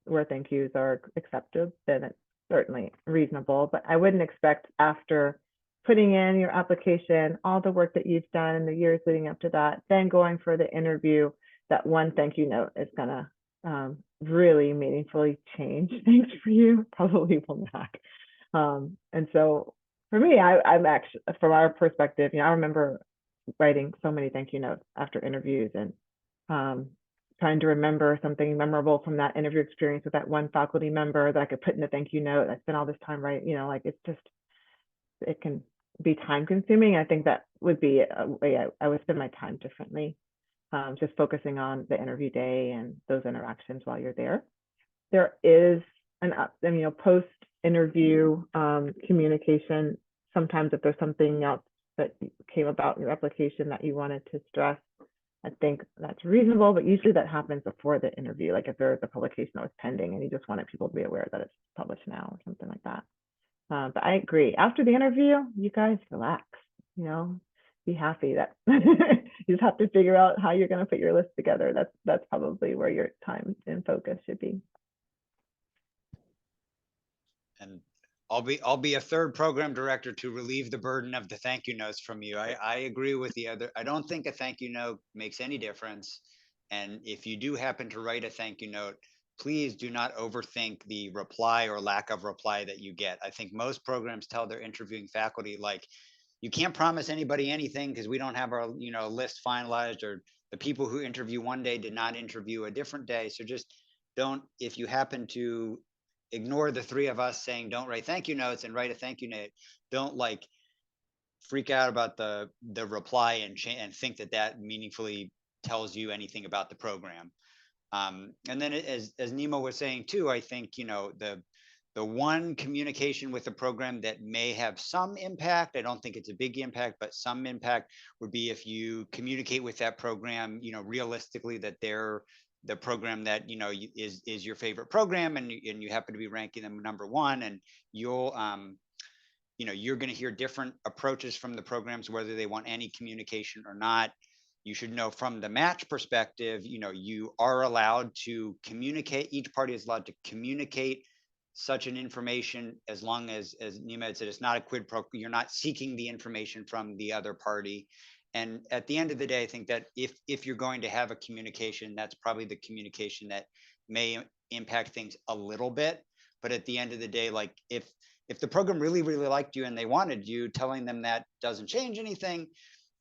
Speaker 2: where thank yous are accepted, then it's certainly reasonable. But I wouldn't expect after putting in your application, all the work that you've done in the years leading up to that, then going for the interview, that one thank you note is gonna really meaningfully change things for you. Probably will not. And so for me, I'm actually, from our perspective, you know, I remember writing so many thank you notes after interviews and trying to remember something memorable from that interview experience with that one faculty member that I could put in a thank you note. I spent all this time writing, you know, like, it's just, it can be time consuming. I think that would be a way I would spend my time differently. Just focusing on the interview day and those interactions while you're there. There is post interview communication. Sometimes if there's something else that came about in your application that you wanted to stress, I think that's reasonable, but usually that happens before the interview. Like if there's a publication that was pending and you just wanted people to be aware that it's published now or something like that. But I agree. After the interview, you guys relax, you know, be happy that you just have to figure out how you're going to put your list together. That's probably where your time and focus should be.
Speaker 3: And I'll be a third program director to relieve the burden of the thank you notes from you. I agree with the other. I don't think a thank you note makes any difference. And if you do happen to write a thank you note, please do not overthink the reply or lack of reply that you get. I think most programs tell their interviewing faculty, like, you can't promise anybody anything because we don't have our, you know, list finalized, or the people who interview one day did not interview a different day. So just don't, if you happen to ignore the three of us saying don't write thank you notes and write a thank you note, don't like freak out about the reply and think that meaningfully tells you anything about the program. And then as Nima was saying too, I think, you know, The one communication with the program that may have some impact, I don't think it's a big impact, but some impact would be if you communicate with that program, realistically that they're the program that, is your favorite program, and you happen to be ranking them number one, and you'll, you're going to hear different approaches from the programs, whether they want any communication or not. You should know from the match perspective, you are allowed to communicate, each party is allowed to communicate such an information as long as Nima had said, it's not a quid pro quo, you're not seeking the information from the other party. And at the end of the day, I think that if you're going to have a communication, that's probably the communication that may impact things a little bit. But at the end of the day, like if the program really, really liked you and they wanted you, telling them that doesn't change anything.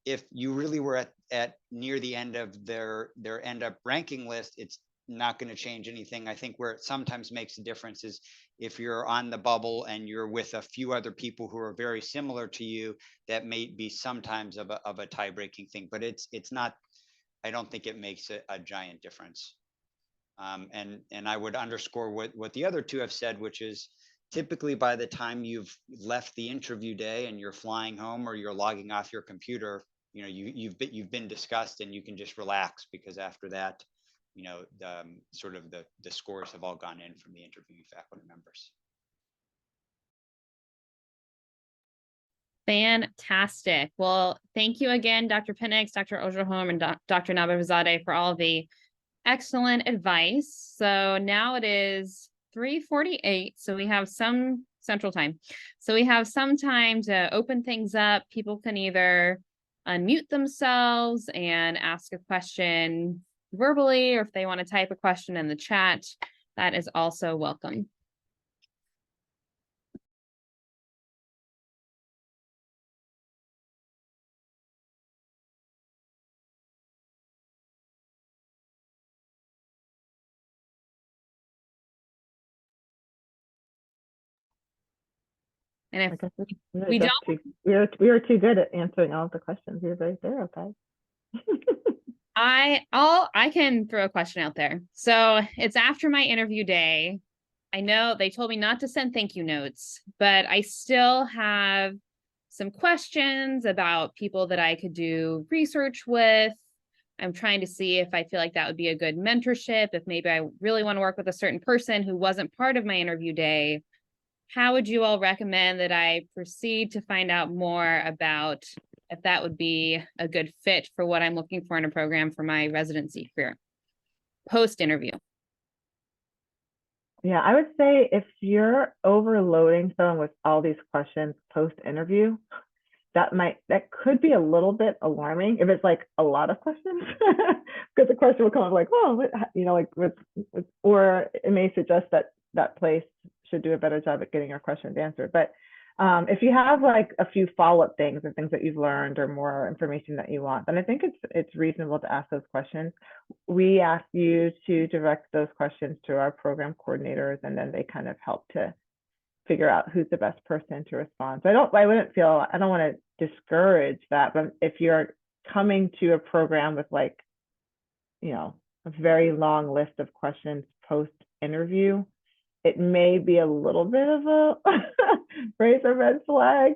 Speaker 3: If you really were at near the end of their end up ranking list, it's not going to change anything. I think where it sometimes makes a difference is if you're on the bubble and you're with a few other people who are very similar to you, that may be sometimes of a tie-breaking thing, but it's not, I don't think it makes a giant difference. And I would underscore what the other two have said, which is typically by the time you've left the interview day and you're flying home or you're logging off your computer, you've been discussed, and you can just relax, because after that, the scores have all gone in from the interviewing faculty members.
Speaker 1: Fantastic. Well, thank you again, Dr. Pinnix, Dr. Ojerholm, and Dr. Nabavizadeh for all the excellent advice. So now it is 3:48, so we have some Central Time. So we have some time to open things up. People can either unmute themselves and ask a question verbally, or if they want to type a question in the chat, that is also welcome. And if we don't,
Speaker 2: we were too good at answering all of the questions. You're right there, okay.
Speaker 1: I can throw a question out there. So it's after my interview day. I know they told me not to send thank you notes, but I still have some questions about people that I could do research with. I'm trying to see if I feel like that would be a good mentorship, if maybe I really want to work with a certain person who wasn't part of my interview day. How would you all recommend that I proceed to find out more about if that would be a good fit for what I'm looking for in a program for my residency career post-interview?
Speaker 2: Yeah, I would say if you're overloading someone with all these questions post-interview, that could be a little bit alarming if it's like a lot of questions, because the question will come up like, well, or it may suggest that place should do a better job at getting your questions answered. But if you have like a few follow-up things or things that you've learned or more information that you want, then I think it's reasonable to ask those questions. We ask you to direct those questions to our program coordinators, and then they kind of help to figure out who's the best person to respond. So I don't want to discourage that, but if you're coming to a program with like, a very long list of questions post-interview, it may be a little bit of a raise a red flag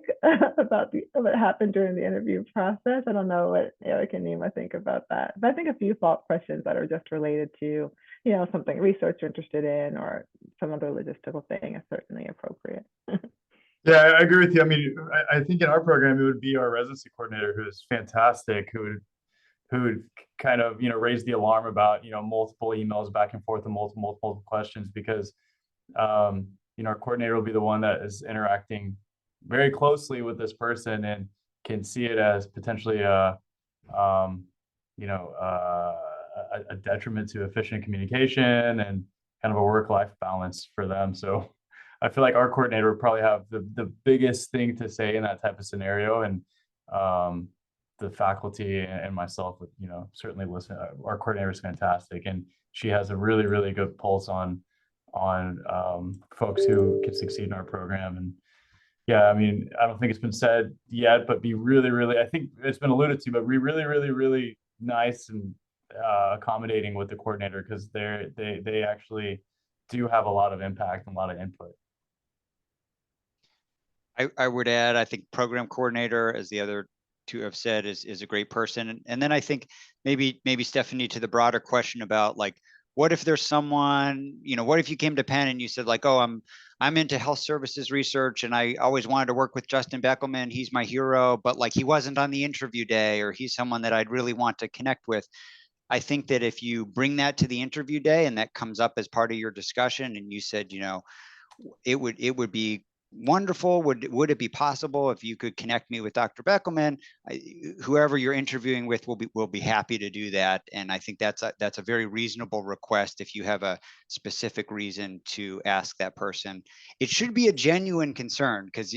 Speaker 2: about what happened during the interview process. I don't know what Eric and Nima think about that, but I think a few follow-up questions that are just related to, something research you're interested in or some other logistical thing is certainly appropriate.
Speaker 4: Yeah, I agree with you. I mean, I think in our program, it would be our residency coordinator, who is fantastic, who would kind of, raise the alarm about, multiple emails back and forth and multiple questions, because our coordinator will be the one that is interacting very closely with this person and can see it as potentially a detriment to efficient communication and kind of a work-life balance for them. So I feel like our coordinator would probably have the biggest thing to say in that type of scenario, and the faculty and myself would, certainly listen. Our coordinator is fantastic, and she has a really, really good pulse on folks who can succeed in our program. And yeah, I mean, I don't think it's been said yet, but be really, really, I think it's been alluded to, but be really, really, really nice and accommodating with the coordinator, because they actually do have a lot of impact and a lot of input.
Speaker 3: I would add, I think program coordinator, as the other two have said, is a great person. And then I think maybe Stephanie, to the broader question about like, what if there's someone, what if you came to Penn and you said like, oh, I'm into health services research and I always wanted to work with Justin Beckelman. He's my hero, but like he wasn't on the interview day, or he's someone that I'd really want to connect with. I think that if you bring that to the interview day and that comes up as part of your discussion and you said, it would be wonderful. Would it be possible if you could connect me with Dr. Beckelman? Whoever you're interviewing with will be happy to do that. And I think that's a very reasonable request if you have a specific reason to ask that person. It should be a genuine concern, because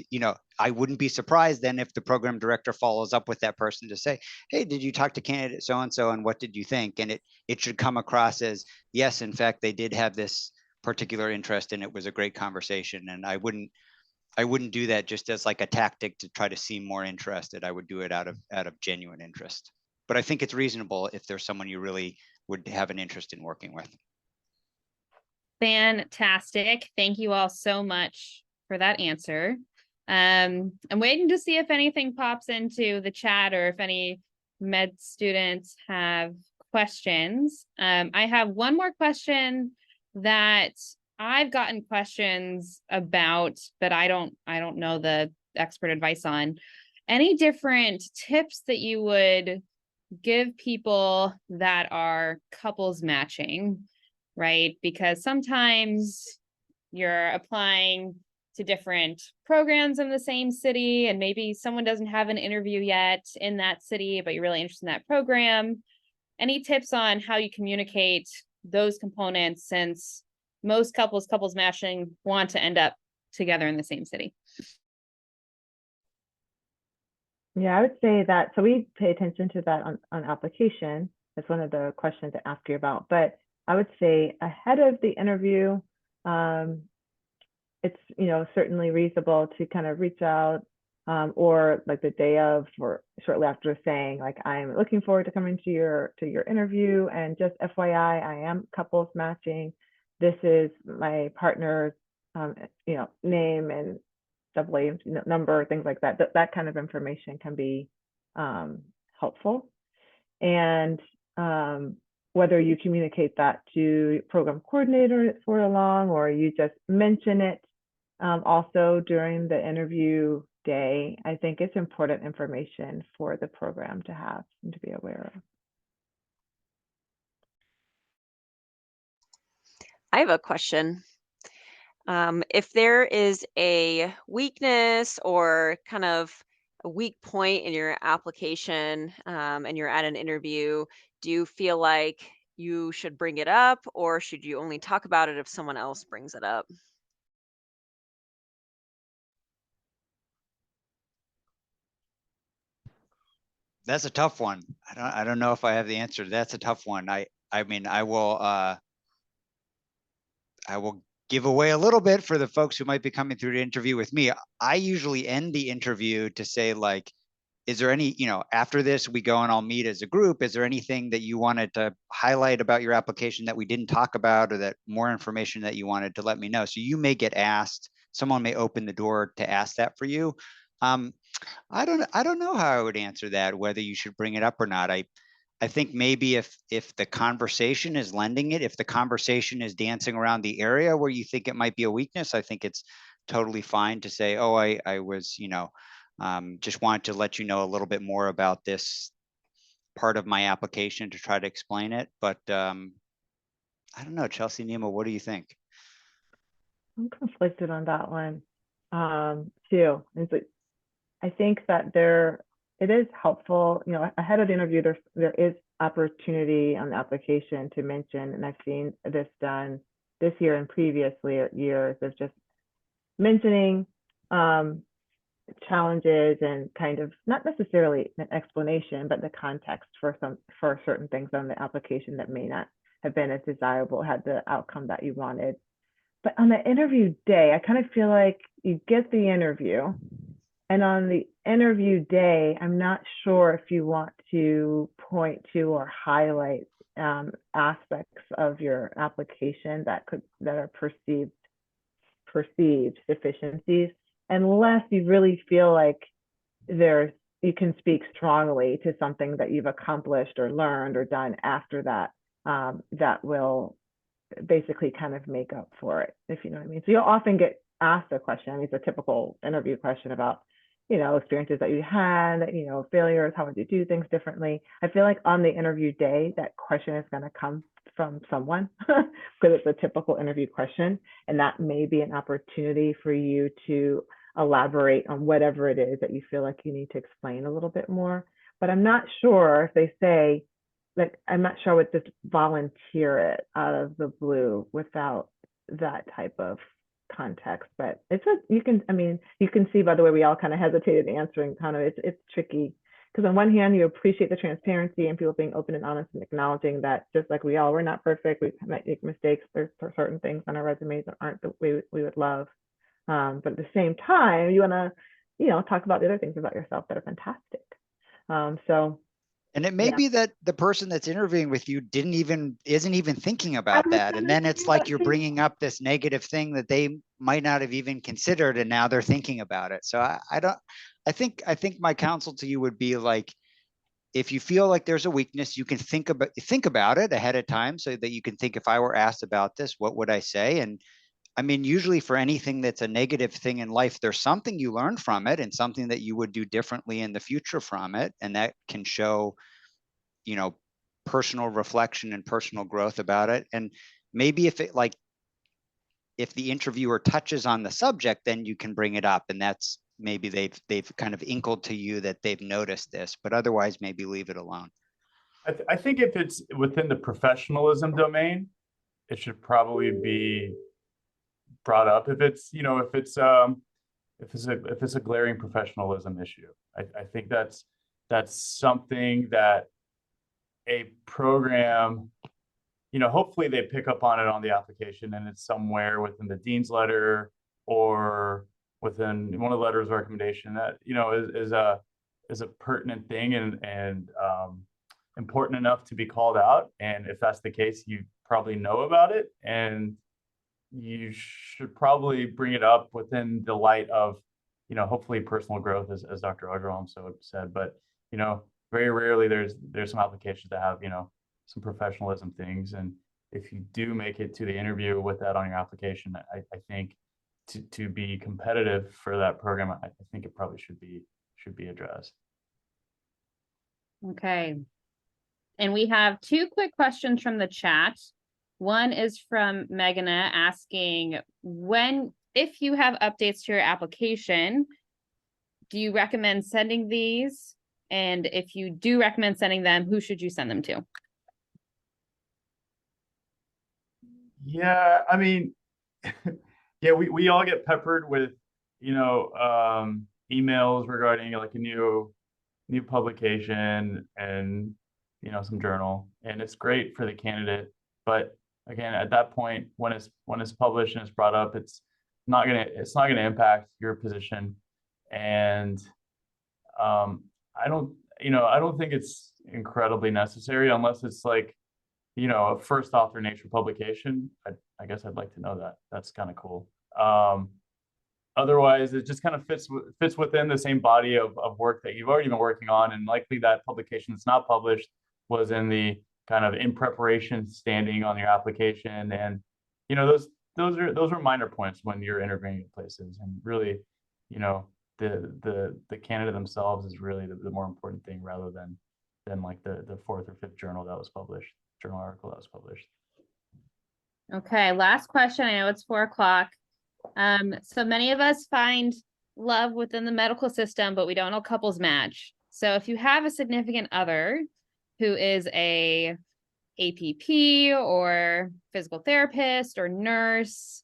Speaker 3: I wouldn't be surprised then if the program director follows up with that person to say, hey, did you talk to candidate so-and-so and what did you think? And it should come across as, yes, in fact, they did have this particular interest and it was a great conversation. And I wouldn't do that just as like a tactic to try to seem more interested. I would do it out of genuine interest. But I think it's reasonable if there's someone you really would have an interest in working with.
Speaker 1: Fantastic. Thank you all so much for that answer. I'm waiting to see if anything pops into the chat or if any med students have questions. I have one more question that I've gotten questions about, but I don't know the expert advice on. Any different tips that you would give people that are couples matching, right? Because sometimes you're applying to different programs in the same city, and maybe someone doesn't have an interview yet in that city, but you're really interested in that program. Any tips on how you communicate those components, since most couples matching want to end up together in the same city?
Speaker 2: Yeah, I would say that, so we pay attention to that on application. That's one of the questions to ask you about. But I would say ahead of the interview, it's certainly reasonable to kind of reach out, or like the day of or shortly after, saying like, I'm looking forward to coming to your interview, and just FYI, I am couples matching. This is my partner's name and AA number, things like that. That kind of information can be helpful. And whether you communicate that to program coordinator for along, or you just mention it also during the interview day, I think it's important information for the program to have and to be aware of.
Speaker 6: I have a question. If there is a weakness or kind of a weak point in your application, and you're at an interview, do you feel like you should bring it up, or should you only talk about it if someone else brings it up?
Speaker 3: That's a tough one. I don't know if I have the answer. That's a tough one. I mean, I will give away a little bit for the folks who might be coming through to interview with me. I usually end the interview to say like, is there any, after this we go and I'll meet as a group, is there anything that you wanted to highlight about your application that we didn't talk about, or that more information that you wanted to let me know? So you may get asked, someone may open the door to ask that for you. I don't know how I would answer that, whether you should bring it up or not. I think maybe if the conversation is lending it, if the conversation is dancing around the area where you think it might be a weakness, I think it's totally fine to say, oh, I was, just wanted to let you know a little bit more about this part of my application to try to explain it. But I don't know, Chelsea, Nima, what do you think?
Speaker 2: I'm conflicted on that one too. And so I think that it is helpful, ahead of the interview, there is opportunity on the application to mention, and I've seen this done this year and previously years, of just mentioning challenges and kind of not necessarily an explanation, but the context for certain things on the application that may not have been as desirable, had the outcome that you wanted. But on the interview day, I kind of feel like you get the interview, and on the interview day, I'm not sure if you want to point to or highlight aspects of your application that are perceived deficiencies. unless you really feel like you can speak strongly to something that you've accomplished or learned or done after that, that will basically kind of make up for it, if you know what I mean. So you'll often get asked a question. I mean, it's a typical interview question about, experiences that you had, failures, how would you do things differently? I feel like on the interview day, that question is going to come from someone because it's a typical interview question. And that may be an opportunity for you to elaborate on whatever it is that you feel like you need to explain a little bit more. But I'm not sure if they say, like, I'm not sure I would just volunteer it out of the blue without that type of context. But you can see by the way we all kind of hesitated answering, it's tricky. Because on one hand, you appreciate the transparency and people being open and honest and acknowledging that just like we're not perfect, we might make mistakes. There's certain things on our resumes that aren't the way we would love. But at the same time, you want to, talk about the other things about yourself that are fantastic.
Speaker 3: And it may be that the person that's interviewing with you isn't even thinking about that. And then it's like you're bringing up this negative thing that they might not have even considered, and now they're thinking about it. So I think my counsel to you would be like, if you feel like there's a weakness, you can think about it ahead of time so that you can think, if I were asked about this, what would I say? And I mean, usually for anything that's a negative thing in life, there's something you learn from it and something that you would do differently in the future from it. And that can show, personal reflection and personal growth about it. And maybe if the interviewer touches on the subject, then you can bring it up. And that's maybe they've kind of inkled to you that they've noticed this, but otherwise maybe leave it alone.
Speaker 4: I think if it's within the professionalism domain, it should probably be brought up. If it's a glaring professionalism issue, I think that's something that a program, hopefully they pick up on it on the application, and it's somewhere within the dean's letter or within one of the letters of recommendation that is a pertinent thing and important enough to be called out. And if that's the case, you probably know about it, and you should probably bring it up within the light of, hopefully personal growth, as Dr. Ojerholm said. But, very rarely there's some applications that have, some professionalism things. And if you do make it to the interview with that on your application, I think to be competitive for that program, I think it probably should be addressed.
Speaker 1: Okay. And we have 2 quick questions from the chat. One is from Meghana asking, if you have updates to your application, do you recommend sending these? And if you do recommend sending them, who should you send them to?
Speaker 4: Yeah, I mean, yeah, we all get peppered with, emails regarding like a new publication and, some journal, and it's great for the candidate. But again, at that point, when it's published and it's brought up, it's not gonna impact your position. And I don't think it's incredibly necessary unless it's like, a first author Nature publication. I guess I'd like to know that. That's kind of cool. Otherwise, it just kind of fits within the same body of work that you've already been working on, and likely that publication that's not published was in the kind of in preparation standing on your application. And those are minor points when you're interviewing at places, and really, the candidate themselves is really the more important thing, rather than like the 4th or 5th journal article that was published.
Speaker 1: Okay, last question. I know it's 4 o'clock. So many of us find love within the medical system, but we don't know couples match. So if you have a significant other who is a APP or physical therapist or nurse,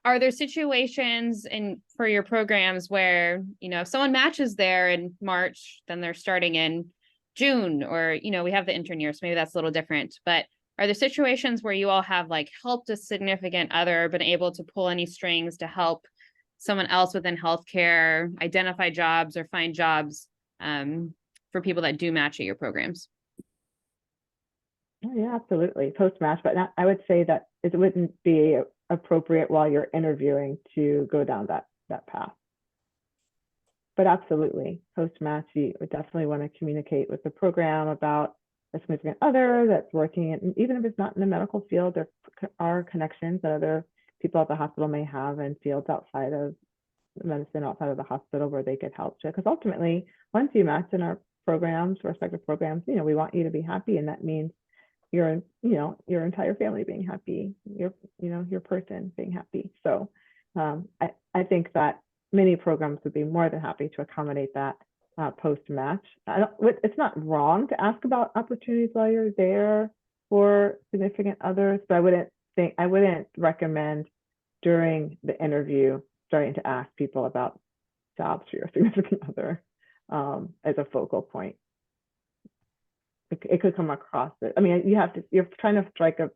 Speaker 1: are there situations for your programs where, if someone matches there in March, then they're starting in June, or, we have the intern year, so maybe that's a little different, but are there situations where you all have like helped a significant other, been able to pull any strings to help someone else within healthcare identify jobs or find jobs for people that do match at your programs?
Speaker 2: Oh, yeah, absolutely. Post-match, but I would say that it wouldn't be appropriate while you're interviewing to go down that that path. But absolutely, post-match, you would definitely want to communicate with the program about a significant other that's working, and even if it's not in the medical field, there are connections that other people at the hospital may have in fields outside of medicine, outside of the hospital, where they could help. Because ultimately, once you match in our programs, respective programs, we want you to be happy, and that means your entire family being happy, your person being happy. So I think that many programs would be more than happy to accommodate that post-match. It's not wrong to ask about opportunities while you're there for significant others, but I wouldn't recommend during the interview starting to ask people about jobs for your significant other as a focal point. It could come across it. I mean, you're trying to strike a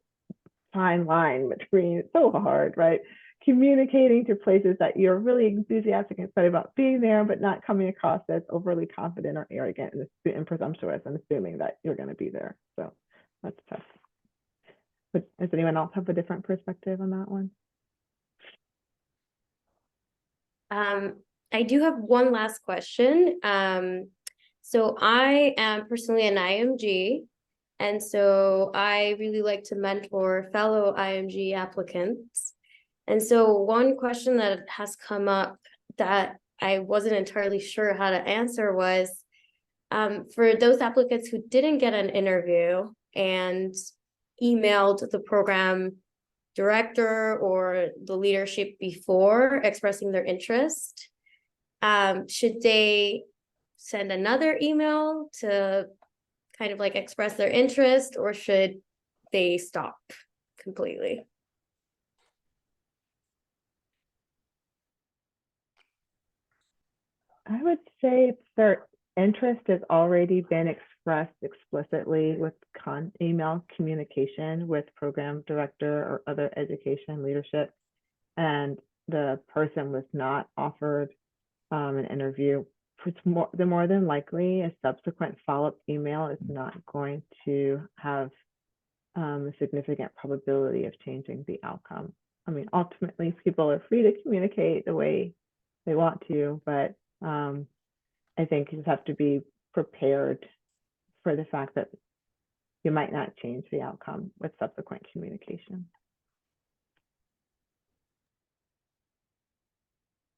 Speaker 2: fine line between, it's so hard, right? Communicating to places that you're really enthusiastic and excited about being there, but not coming across as overly confident or arrogant and presumptuous and assuming that you're going to be there. So that's tough. But does anyone else have a different perspective on that one?
Speaker 5: I do have one last question. So I am personally an IMG, and so I really like to mentor fellow IMG applicants. And so one question that has come up that I wasn't entirely sure how to answer was, for those applicants who didn't get an interview and emailed the program director or the leadership before expressing their interest, should they send another email to kind of like express their interest, or should they stop completely?
Speaker 2: I would say if their interest has already been expressed explicitly with email communication with program director or other education leadership, and the person was not offered an interview, the more than likely a subsequent follow-up email is not going to have a significant probability of changing the outcome. I mean, ultimately, people are free to communicate the way they want to, but I think you just have to be prepared for the fact that you might not change the outcome with subsequent communication.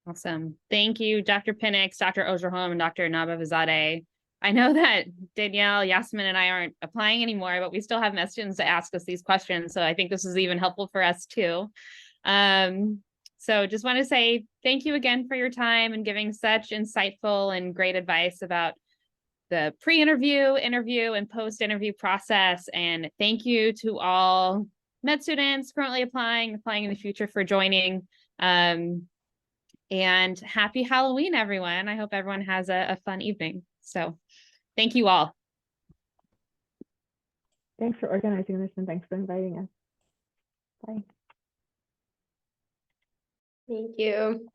Speaker 1: Awesome. Thank you, Dr. Pinnix, Dr. Ojerholm, and Dr. Nabavizadeh. I know that Danielle, Yasmin, and I aren't applying anymore, but we still have med students that ask us these questions. So I think this is even helpful for us too. So just want to say thank you again for your time and giving such insightful and great advice about the pre-interview, interview, and post-interview process. And thank you to all med students currently applying in the future for joining. And happy Halloween, everyone. I hope everyone has a fun evening. So thank you all.
Speaker 2: Thanks for organizing this, and thanks for inviting us. Bye.
Speaker 5: Thank you.